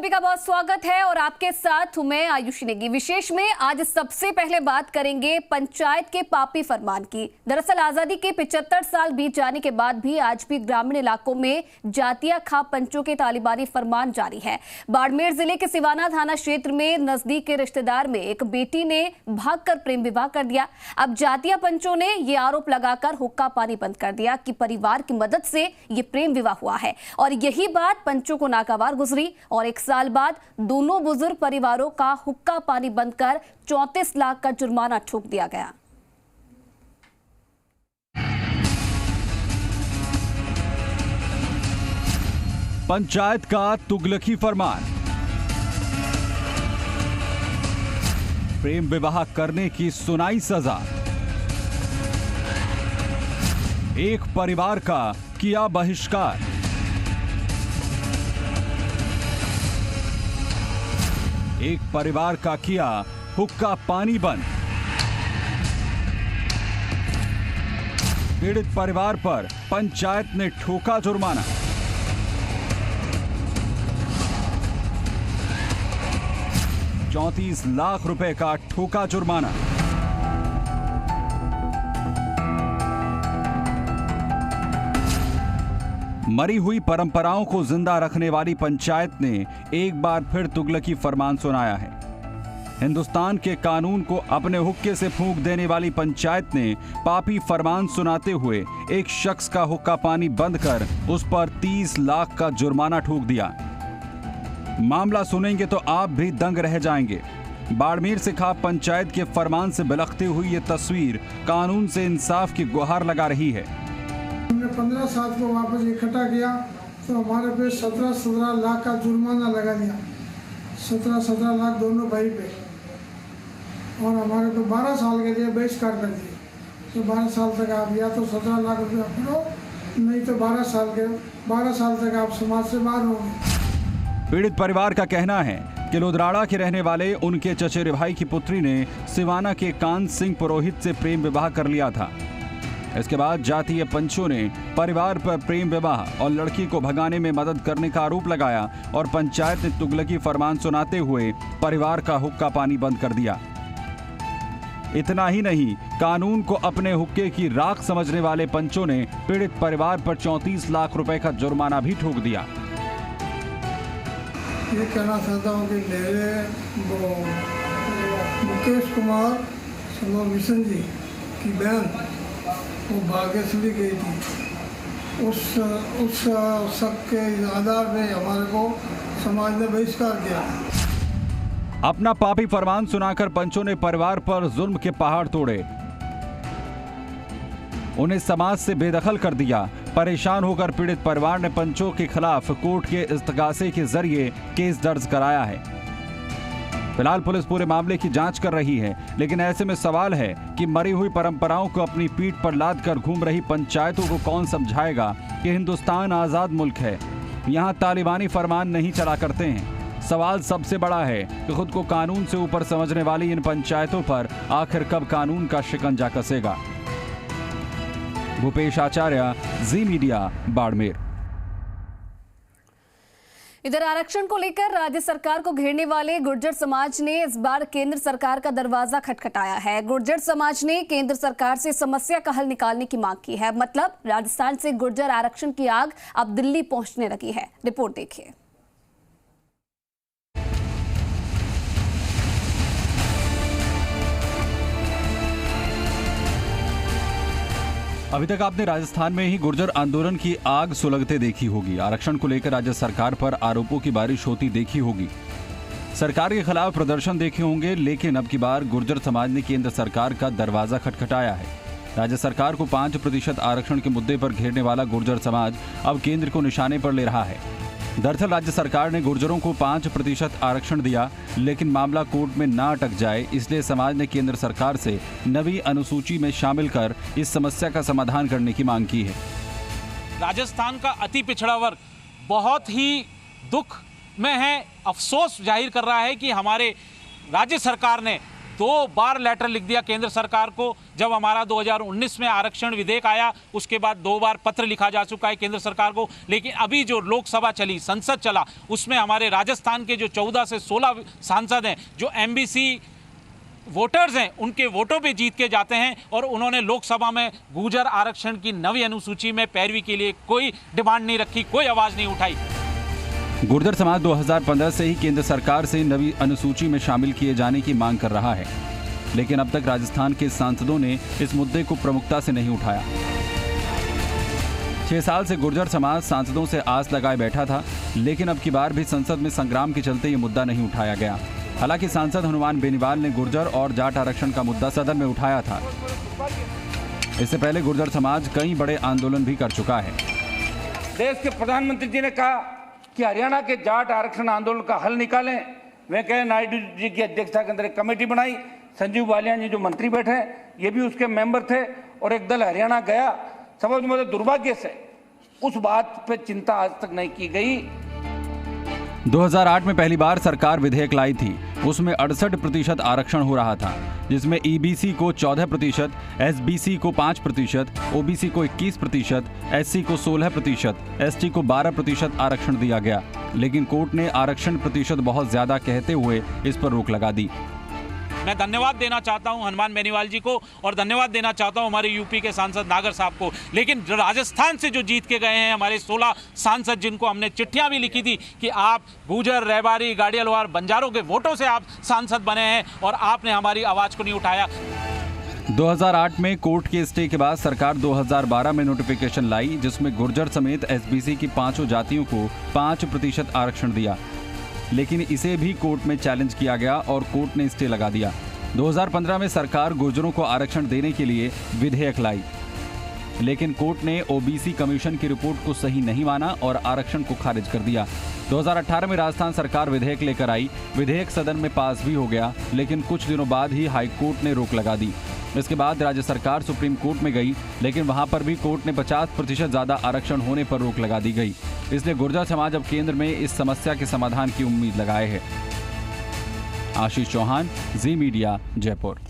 सभी का बहुत स्वागत है और आपके साथ हूं मैं आयुषी नेगी। विशेष में आज सबसे पहले बात करेंगे पंचायत के पापी फरमान की। दरअसल आजादी के 75 साल बीत जाने के बाद भी आज भी ग्रामीण इलाकों में जातिया खा पंचों के तालिबानी फरमान जारी है। बाड़मेर जिले के सिवाना थाना क्षेत्र में नजदीक के रिश्तेदार में एक बेटी ने भागकर प्रेम विवाह कर दिया। अब जातिया पंचों ने ये आरोप लगाकर हुक्का पानी बंद कर दिया कि परिवार की मदद से ये प्रेम विवाह हुआ है और यही बात पंचों को नागवार गुजरी और 1 साल बाद दोनों बुजुर्ग परिवारों का हुक्का पानी बंद कर 34 लाख का जुर्माना ठोक दिया गया। पंचायत का तुगलकी फरमान, प्रेम विवाह करने की सुनाई सजा, एक परिवार का किया बहिष्कार। एक परिवार का किया हुक्का पानी बंद। पीड़ित परिवार पर पंचायत ने ठोका जुर्माना। ₹34 लाख का ठोका जुर्माना। मरी हुई परंपराओं को जिंदा रखने वाली पंचायत ने एक बार फिर तुगलकी फरमान सुनाया है। हिंदुस्तान के कानून को अपने हुक्के से फूंक देने वाली पंचायत ने पापी फरमान सुनाते हुए एक शख्स का हुक्का पानी बंद कर उस पर 30 लाख का जुर्माना ठोक दिया। मामला सुनेंगे तो आप भी दंग रह जाएंगे। बाड़मेर से खाप पंचायत के फरमान से बिलखती हुई ये तस्वीर कानून से इंसाफ की गुहार लगा रही है। हमने 15 साल को वापस इकट्ठा किया तो हमारे पे 17 लाख का जुर्माना लगा दिया। 17 लाख दोनों भाई पे, और हमारे को 12 साल के लिए बहिष्कार कर दिए। तो 12 साल तक आप या तो 17 लाख रुपया भरो, नहीं तो 12 साल तक आप समाज से बाहर होंगे। पीड़ित परिवार का कहना है कि लुधराड़ा के रहने वाले उनके चचेरे भाई की पुत्री ने सिवाना के कान सिंह पुरोहित से प्रेम विवाह कर लिया था। इसके बाद जातीय पंचों ने परिवार पर प्रेम विवाह और लड़की को भगाने में मदद करने का आरोप लगाया और पंचायत ने तुगलकी फरमान सुनाते हुए परिवार का हुक्का पानी बंद कर दिया। इतना ही नहीं, कानून को अपने हुक्के की राख समझने वाले पंचों ने पीड़ित परिवार पर 34 लाख रुपए का जुर्माना भी ठोक दिया। ये कहना चाहता हूँ कि मेरे मुकेश कुमार मिशन जी की बहन वो भाग्यश्री गई थी। उस शक के आधार में हमारे को समाज ने बहिष्कार किया। अपना पापी फरमान सुनाकर पंचों ने परिवार पर जुल्म के पहाड़ तोड़े, उन्हें समाज से बेदखल कर दिया। परेशान होकर पीड़ित परिवार ने पंचों के खिलाफ कोर्ट के इस्तगासे के जरिए केस दर्ज कराया है। फिलहाल पुलिस पूरे मामले की जांच कर रही है, लेकिन ऐसे में सवाल है कि मरी हुई परंपराओं को अपनी पीठ पर लाद कर घूम रही पंचायतों को कौन समझाएगा कि हिंदुस्तान आजाद मुल्क है, यहाँ तालिबानी फरमान नहीं चला करते हैं। सवाल सबसे बड़ा है कि खुद को कानून से ऊपर समझने वाली इन पंचायतों पर आखिर कब कानून का शिकंजा कसेगा। भूपेश आचार्य, जी मीडिया, बाड़मेर। इधर आरक्षण को लेकर राज्य सरकार को घेरने वाले गुर्जर समाज ने इस बार केंद्र सरकार का दरवाजा खटखटाया है। गुर्जर समाज ने केंद्र सरकार से समस्या का हल निकालने की मांग की है। मतलब राजस्थान से गुर्जर आरक्षण की आग अब दिल्ली पहुंचने लगी है। रिपोर्ट देखिए। अभी तक आपने राजस्थान में ही गुर्जर आंदोलन की आग सुलगते देखी होगी। आरक्षण को लेकर राज्य सरकार पर आरोपों की बारिश होती देखी होगी। सरकार के खिलाफ प्रदर्शन देखे होंगे, लेकिन अब की बार गुर्जर समाज ने केंद्र सरकार का दरवाजा खटखटाया है। राज्य सरकार को 5% आरक्षण के मुद्दे पर घेरने वाला गुर्जर समाज अब केंद्र को निशाने पर ले रहा है। दरअसल राज्य सरकार ने गुर्जरों को 5% आरक्षण दिया, लेकिन मामला कोर्ट में ना अटक जाए, इसलिए समाज ने केंद्र सरकार से नवी अनुसूची में शामिल कर इस समस्या का समाधान करने की मांग की है। राजस्थान का अति पिछड़ा वर्ग बहुत ही दुख में है, अफसोस जाहिर कर रहा है कि हमारे राज्य सरकार ने 2 बार लेटर लिख दिया केंद्र सरकार को। जब हमारा 2019 में आरक्षण विधेयक आया उसके बाद 2 बार पत्र लिखा जा चुका है केंद्र सरकार को। लेकिन अभी जो लोकसभा चली, संसद चला, उसमें हमारे राजस्थान के जो 14 से 16 सांसद हैं, जो एमबीसी वोटर्स हैं, उनके वोटों पे जीत के जाते हैं और उन्होंने लोकसभा में गुर्जर आरक्षण की नवी अनुसूची में पैरवी के लिए कोई डिमांड नहीं रखी, कोई आवाज नहीं उठाई। गुर्जर समाज 2015 से ही केंद्र सरकार से नवी अनुसूची में शामिल किए जाने की मांग कर रहा है, लेकिन अब तक राजस्थान के सांसदों ने इस मुद्दे को प्रमुखता से नहीं उठाया। 6 साल से गुर्जर समाज सांसदों से आस लगाए बैठा था, लेकिन अब की बार भी संसद में संग्राम के चलते ये मुद्दा नहीं उठाया गया। हालांकि सांसद हनुमान बेनीवाल ने गुर्जर और जाट आरक्षण का मुद्दा सदन में उठाया था। इससे पहले गुर्जर समाज कई बड़े आंदोलन भी कर चुका है। देश के प्रधानमंत्री जी ने कहा कि हरियाणा के जाट आरक्षण आंदोलन का हल निकालें। वेंकैया नायडू जी की अध्यक्षता के अंदर एक कमेटी बनाई। संजीव बालियान जी जो मंत्री बैठे, ये भी उसके मेंबर थे और एक दल हरियाणा गया। समझ में दुर्भाग्य से उस बात पे चिंता आज तक नहीं की गई। 2008 में पहली बार सरकार विधेयक लाई थी। उसमें 68% आरक्षण हो रहा था, जिसमें ईबीसी को 14%, एसबीसी को 5%, ओबीसी को 21%, एससी को 16%, एसटी को 12% आरक्षण दिया गया। लेकिन कोर्ट ने आरक्षण प्रतिशत बहुत ज्यादा कहते हुए इस पर रोक लगा दी। मैं धन्यवाद देना चाहता हूं हनुमान बेनीवाल जी को और धन्यवाद देना चाहता हूं हमारे यूपी के सांसद नागर साहब को। लेकिन राजस्थान से जो जीत के गए हैं हमारे 16 सांसद, जिनको हमने चिट्ठियां भी लिखी थी कि आप गुर्जर, रैबारी, गाड़ियालवार, बंजारों के वोटों से आप सांसद बने हैं और आपने हमारी आवाज को नहीं उठाया। 2008 में कोर्ट के स्टे के बाद सरकार 2012 में नोटिफिकेशन लाई, जिसमें गुर्जर समेत एसबीसी की 5 जातियों को 5% आरक्षण दिया। लेकिन इसे भी कोर्ट में चैलेंज किया गया और कोर्ट ने स्टे लगा दिया। 2015 में सरकार गुर्जरों को आरक्षण देने के लिए विधेयक लाई, लेकिन कोर्ट ने ओबीसी कमीशन की रिपोर्ट को सही नहीं माना और आरक्षण को खारिज कर दिया। 2018 में राजस्थान सरकार विधेयक लेकर आई। विधेयक सदन में पास भी हो गया, लेकिन कुछ दिनों बाद ही हाई कोर्ट ने रोक लगा दी। इसके बाद राज्य सरकार सुप्रीम कोर्ट में गई, लेकिन वहां पर भी कोर्ट ने 50% ज्यादा आरक्षण होने पर रोक लगा दी गई। इसलिए गुर्जर समाज अब केंद्र में इस समस्या के समाधान की उम्मीद लगाए है। आशीष चौहान, जी मीडिया, जयपुर।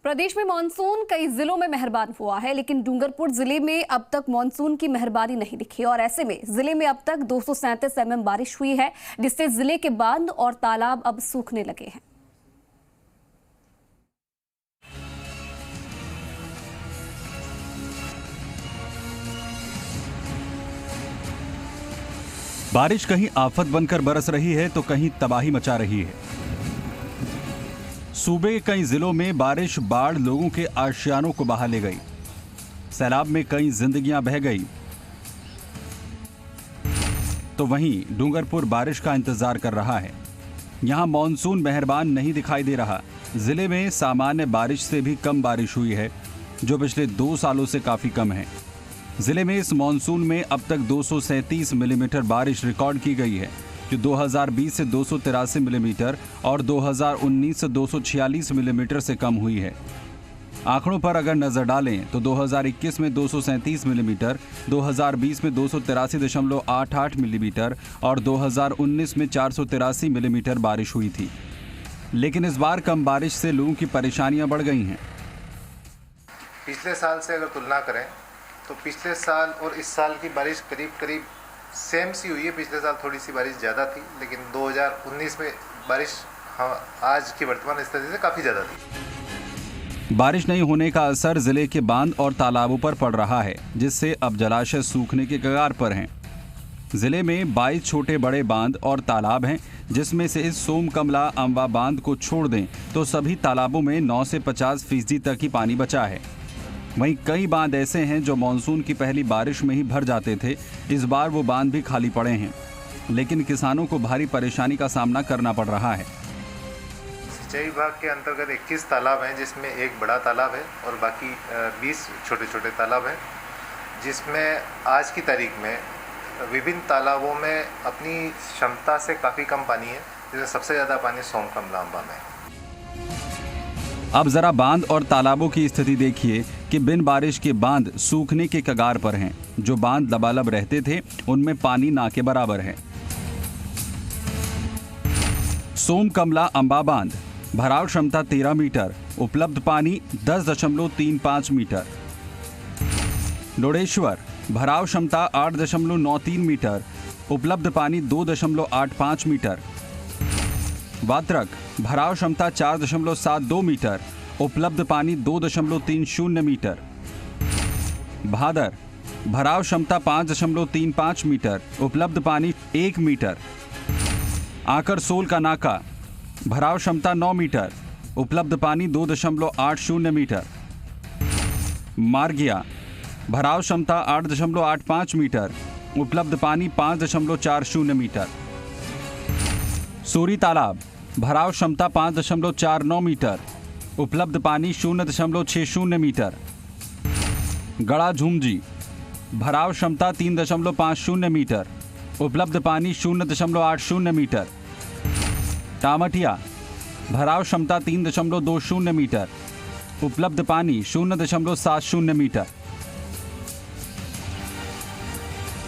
प्रदेश में मानसून कई जिलों में मेहरबान हुआ है, लेकिन डूंगरपुर जिले में अब तक मानसून की मेहरबानी नहीं दिखी और ऐसे में जिले में अब तक 237 mm बारिश हुई है, जिससे जिले के बांध और तालाब अब सूखने लगे हैं। बारिश कहीं आफत बनकर बरस रही है तो कहीं तबाही मचा रही है। सूबे के कई जिलों में बारिश बाढ़ लोगों के आशियानों को बहा ले गई। सैलाब में कई जिंदगियां बह गई, तो वहीं डूंगरपुर बारिश का इंतजार कर रहा है। यहां मॉनसून मेहरबान नहीं दिखाई दे रहा। जिले में सामान्य बारिश से भी कम बारिश हुई है, जो पिछले 2 सालों से काफी कम है। जिले में इस मॉनसून में अब तक 237 मिलीमीटर बारिश रिकॉर्ड की गई है, जो 2020 से 283 मिलीमीटर और 2019 से 246 मिलीमीटर से कम हुई है। आंकड़ों पर अगर नजर डालें तो 2021 में 237 मिलीमीटर, 2020 में 283.88 मिलीमीटर और 2019 में 483 मिलीमीटर बारिश हुई थी। लेकिन इस बार कम बारिश से लोगों की परेशानियां बढ़ गई हैं। पिछले साल से अगर तुलना करें तो पिछले साल और इस साल की बारिश करीब करीब सेम सी हुई है। पिछले साल थोड़ी सी बारिश ज़्यादा थी, लेकिन 2019 में बारिश आज की वर्तमान स्थिति से काफ़ी ज़्यादा थी। बारिश नहीं होने का असर जिले के बांध और तालाबों पर पड़ रहा है, जिससे अब जलाशय सूखने के कगार पर हैं। जिले में 22 छोटे बड़े बांध और तालाब हैं, जिसमें से इस सोमकमला अम्बा बांध को छोड़ दें तो सभी तालाबों में 9 से 50% तक ही पानी बचा है। वहीं कई बांध ऐसे हैं जो मानसून की पहली बारिश में ही भर जाते थे। इस बार वो बांध भी खाली पड़े हैं, लेकिन किसानों को भारी परेशानी का सामना करना पड़ रहा है। सिंचाई विभाग के अंतर्गत 21 तालाब हैं, जिसमें एक बड़ा तालाब है और बाकी 20 छोटे छोटे तालाब हैं, जिसमें आज की तारीख में विभिन्न तालाबों में अपनी क्षमता से काफ़ी कम पानी है, जिसमें सबसे ज़्यादा पानी सोमकमला अम्बा में है। अब जरा बांध और तालाबों की स्थिति देखिए कि बिन बारिश के बांध सूखने के कगार पर हैं। जो बांध लबालब रहते थे उनमें पानी ना के बराबर है। सोम कमला अंबा बांध, भराव क्षमता 13 मीटर, उपलब्ध पानी 10.35 मीटर। डोडेश्वर, भराव क्षमता 8.93 मीटर, उपलब्ध पानी 2.85 मीटर। वात्रक, भराव क्षमता 4.72 मीटर, उपलब्ध पानी 2.30 मीटर। भादर, भराव क्षमता 5.35 मीटर, उपलब्ध पानी 1 मीटर। आकरसोल का नाका, भराव क्षमता 9 मीटर, उपलब्ध पानी 2.80 मीटर। मार्गिया, भराव क्षमता 8.85 मीटर, उपलब्ध पानी 5.40 मीटर। सूरी तालाब, भराव क्षमता 5.49 मीटर, उपलब्ध पानी 0.60 मीटर। गड़ा झूमजी, भराव क्षमता 3.50 मीटर, उपलब्ध पानी 0.80 मीटर। टामटिया, भराव क्षमता 3.20 मीटर, उपलब्ध पानी 0.70 मीटर।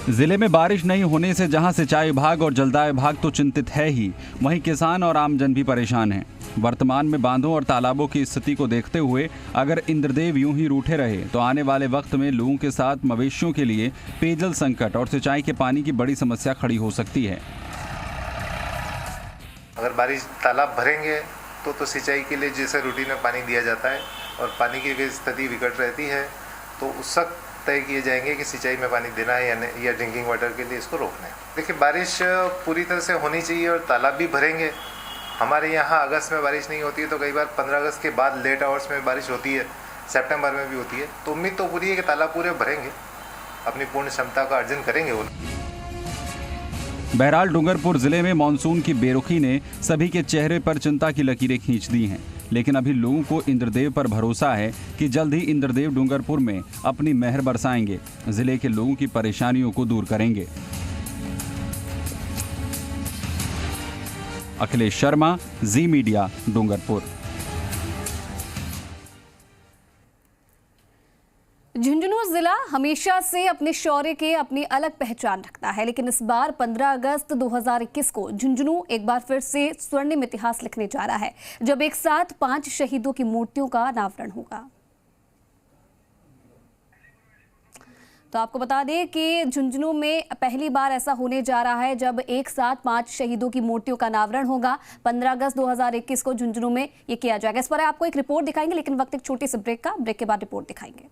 जिले में बारिश नहीं होने से जहां सिंचाई विभाग और जलदाय विभाग तो चिंतित है ही, वहीं किसान और आमजन भी परेशान हैं। वर्तमान में बांधों और तालाबों की स्थिति को देखते हुए अगर इंद्रदेव यूं ही रूठे रहे तो आने वाले वक्त में लोगों के साथ मवेशियों के लिए पेयजल संकट और सिंचाई के पानी की बड़ी समस्या खड़ी हो सकती है। अगर बारिश तालाब भरेंगे तो सिंचाई के लिए जैसे रूटीन में पानी दिया जाता है और पानी की अगर स्थिति विकट रहती है तो उस वक्त तय किए जाएंगे कि सिंचाई में पानी देना है या ड्रिंकिंग वाटर के लिए इसको रोकना है। देखिए, बारिश पूरी तरह से होनी चाहिए और तालाब भी भरेंगे। हमारे यहाँ अगस्त में बारिश नहीं होती है तो कई बार 15 अगस्त के बाद लेट आवर्स में बारिश होती है, सितंबर में भी होती है। तो उम्मीद तो पूरी है कि तालाब पूरे भरेंगे, अपनी पूर्ण क्षमता का अर्जन करेंगे वो। बहरहाल डूंगरपुर जिले में मानसून की बेरुखी ने सभी के चेहरे पर चिंता की लकीरें खींच दी हैं, लेकिन अभी लोगों को इंद्रदेव पर भरोसा है कि जल्द ही इंद्रदेव डूंगरपुर में अपनी मेहर बरसाएंगे, जिले के लोगों की परेशानियों को दूर करेंगे। अखिलेश शर्मा, जी मीडिया, डूंगरपुर। झुंझुनू जिला हमेशा से अपने शौर्य के अपनी अलग पहचान रखता है, लेकिन इस बार 15 अगस्त 2021 को झुंझुनू एक बार फिर से स्वर्णिम इतिहास लिखने जा रहा है, जब एक साथ 5 शहीदों की मूर्तियों का अनावरण होगा। तो आपको बता दें कि झुंझुनू में पहली बार ऐसा होने जा रहा है जब एक साथ 5 शहीदों की मूर्तियों का अनावरण होगा। 15 अगस्त 2021 को झुंझुनू में ये किया जाएगा। इस पर आपको एक रिपोर्ट दिखाएंगे, लेकिन वक्त एक छोटी सी ब्रेक के बाद रिपोर्ट दिखाएंगे।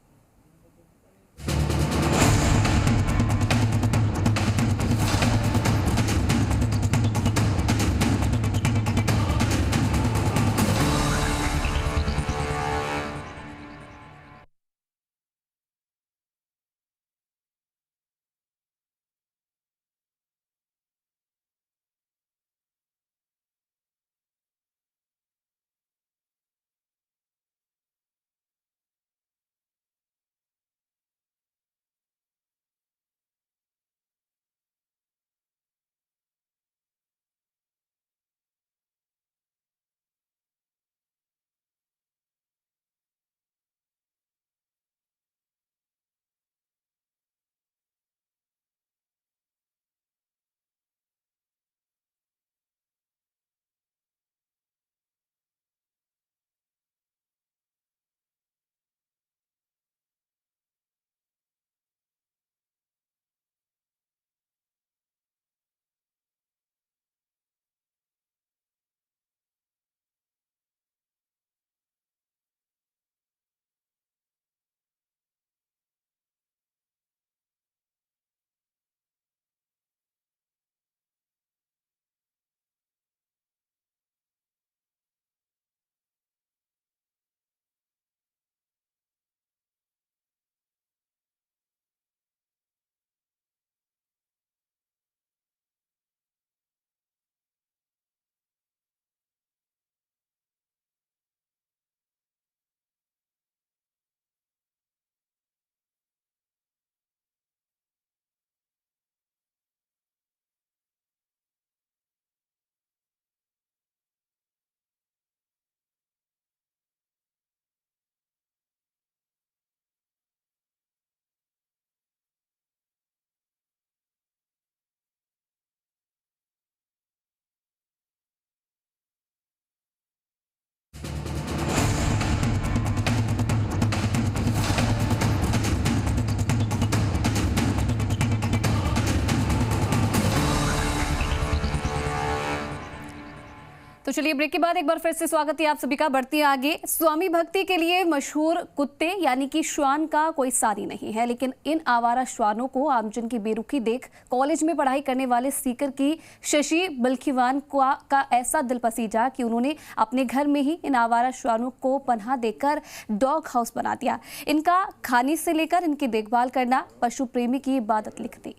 तो चलिए ब्रेक के बाद एक बार फिर से स्वागत है आप सभी का। बढ़ती है आगे। स्वामी भक्ति के लिए मशहूर कुत्ते यानी कि श्वान का कोई सानी नहीं है, लेकिन इन आवारा श्वानों को आमजन की बेरुखी देख कॉलेज में पढ़ाई करने वाले सीकर की शशि बिलखीवान का ऐसा दिल पसीजा कि उन्होंने अपने घर में ही इन आवारा श्वानों को पनाह देकर डॉग हाउस बना दिया। इनका खाने से लेकर इनकी देखभाल करना पशु प्रेमी की इबादत लिख दी।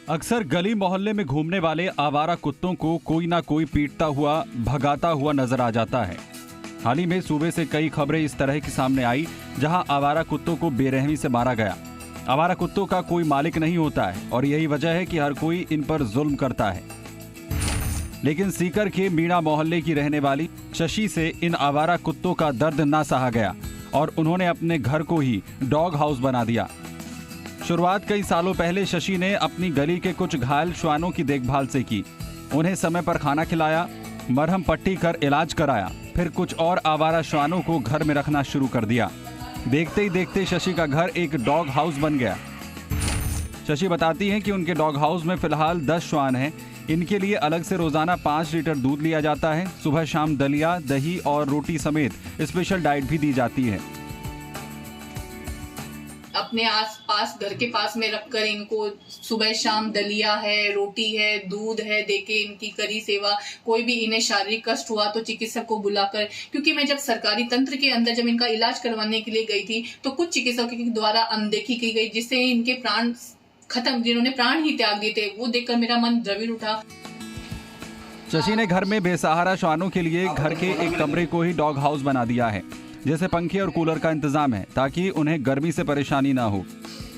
अक्सर गली मोहल्ले में घूमने वाले आवारा कुत्तों को कोई ना कोई पीटता हुआ भगाता हुआ नजर आ जाता है। हाल ही में सूबे से कई खबरें इस तरह की सामने आई जहां आवारा कुत्तों को बेरहमी से मारा गया। आवारा कुत्तों का कोई मालिक नहीं होता है और यही वजह है कि हर कोई इन पर जुल्म करता है। लेकिन सीकर के मीणा मोहल्ले की रहने वाली शशि से इन आवारा कुत्तों का दर्द ना सहा गया और उन्होंने अपने घर को ही डॉग हाउस बना दिया। शुरुआत कई सालों पहले शशि ने अपनी गली के कुछ घायल श्वानों की देखभाल से की। उन्हें समय पर खाना खिलाया, मरहम पट्टी कर इलाज कराया, फिर कुछ और आवारा श्वानों को घर में रखना शुरू कर दिया। देखते ही देखते शशि का घर एक डॉग हाउस बन गया। शशि बताती हैं कि उनके डॉग हाउस में फिलहाल 10 श्वान हैं। इनके लिए अलग से रोजाना 5 लीटर दूध लिया जाता है। सुबह शाम दलिया, दही और रोटी समेत स्पेशल डाइट भी दी जाती है। अपने आसपास घर के पास में रखकर इनको सुबह शाम दलिया है, रोटी है, दूध है देके इनकी करी सेवा। कोई भी इन्हें शारीरिक कष्ट हुआ तो चिकित्सक को बुलाकर, क्योंकि मैं जब सरकारी तंत्र के अंदर जब इनका इलाज करवाने के लिए गई थी तो कुछ चिकित्सकों के द्वारा अनदेखी की गई, जिससे इनके प्राण खत्म, जिन्होंने प्राण ही त्याग दिए थे। वो देखकर मेरा मन द्रवित उठा। शशि ने घर में बेसहारा श्वानों के लिए घर के एक कमरे को ही डॉग हाउस बना दिया है, जैसे पंखे और कूलर का इंतजाम है ताकि उन्हें गर्मी से परेशानी ना हो।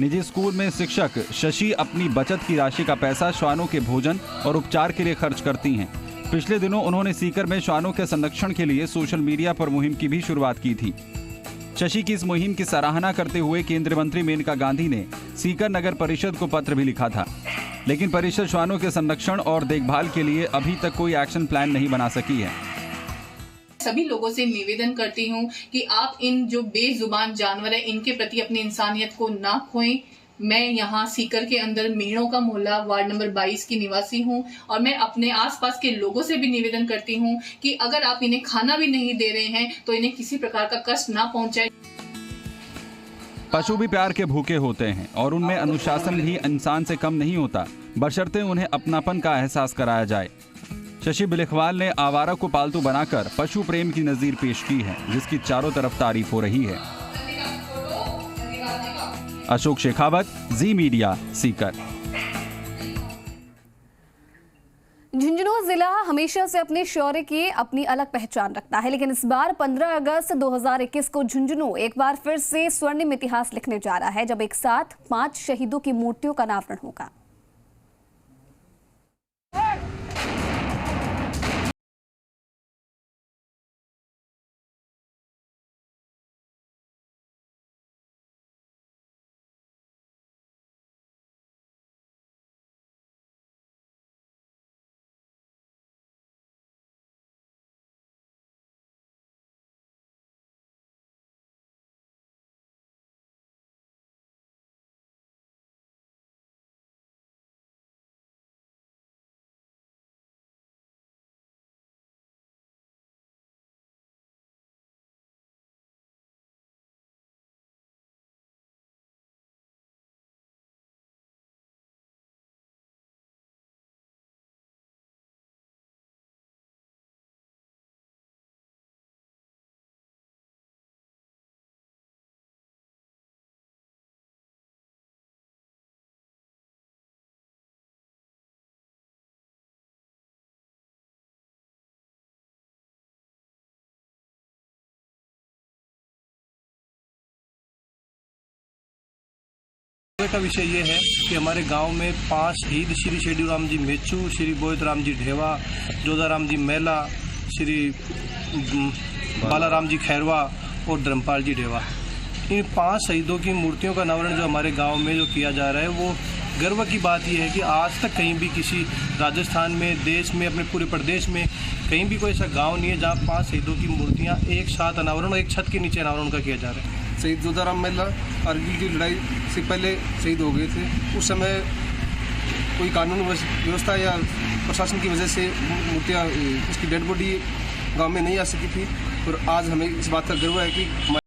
निजी स्कूल में शिक्षक शशि अपनी बचत की राशि का पैसा श्वानों के भोजन और उपचार के लिए खर्च करती हैं। पिछले दिनों उन्होंने सीकर में श्वानों के संरक्षण के लिए सोशल मीडिया पर मुहिम की भी शुरुआत की थी। शशि की इस मुहिम की सराहना करते हुए केंद्रीय मंत्री मेनका गांधी ने सीकर नगर परिषद को पत्र भी लिखा था, लेकिन परिषद श्वानों के संरक्षण और देखभाल के लिए अभी तक कोई एक्शन प्लान नहीं बना सकी है। सभी लोगों से निवेदन करती हूँ कि आप इन जो बेजुबान जानवर है इनके प्रति अपनी इंसानियत को ना खोएं। मैं यहाँ सीकर के अंदर मीणों का मोहल्ला वार्ड नंबर 22 की निवासी हूँ और मैं अपने आसपास के लोगों से भी निवेदन करती हूँ कि अगर आप इन्हें खाना भी नहीं दे रहे हैं तो इन्हें किसी प्रकार का कष्ट ना पहुंचाए। पशु भी प्यार के भूखे होते हैं और उनमें अनुशासन भी इंसान से कम नहीं होता, बशर्ते उन्हें अपनापन का एहसास कराया जाए। शशि बिलखीवान ने आवारा को पालतू बनाकर पशु प्रेम की नजीर पेश की है, जिसकी चारों तरफ तारीफ हो रही है। अशोक शेखावत, जी मीडिया, सीकर। झुंझुनू जिला हमेशा से अपने शौर्य की अपनी अलग पहचान रखता है, लेकिन इस बार 15 अगस्त 2021 को झुंझुनू एक बार फिर से स्वर्णिम इतिहास लिखने जा रहा है, जब एक साथ 5 शहीदों की मूर्तियों का अनावरण होगा। का विषय ये है कि हमारे गांव में 5 शहीद श्री शेडूराम जी मेचू, श्री बोयतराम जी ढेवा, जोधाराम जी मेला, श्री बालाराम जी खैरवा और धर्मपाल जी ढेवा, इन 5 शहीदों की मूर्तियों का अनावरण जो हमारे गांव में जो किया जा रहा है, वो गर्व की बात यह है कि आज तक कहीं भी किसी राजस्थान में, देश में, अपने पूरे प्रदेश में कहीं भी कोई ऐसा गांव नहीं है जहां 5 शहीदों की मूर्तियां एक साथ अनावरण और एक छत के नीचे अनावरण का किया जा रहा है। शहीद जोधाराम मेला कारगिल की लड़ाई से पहले शहीद हो गए थे। उस समय कोई कानून व्यवस्था या प्रशासन की वजह से मूर्तियाँ, उसकी डेड बॉडी गांव में नहीं आ सकी थी। और आज हमें इस बात का गर्व है कि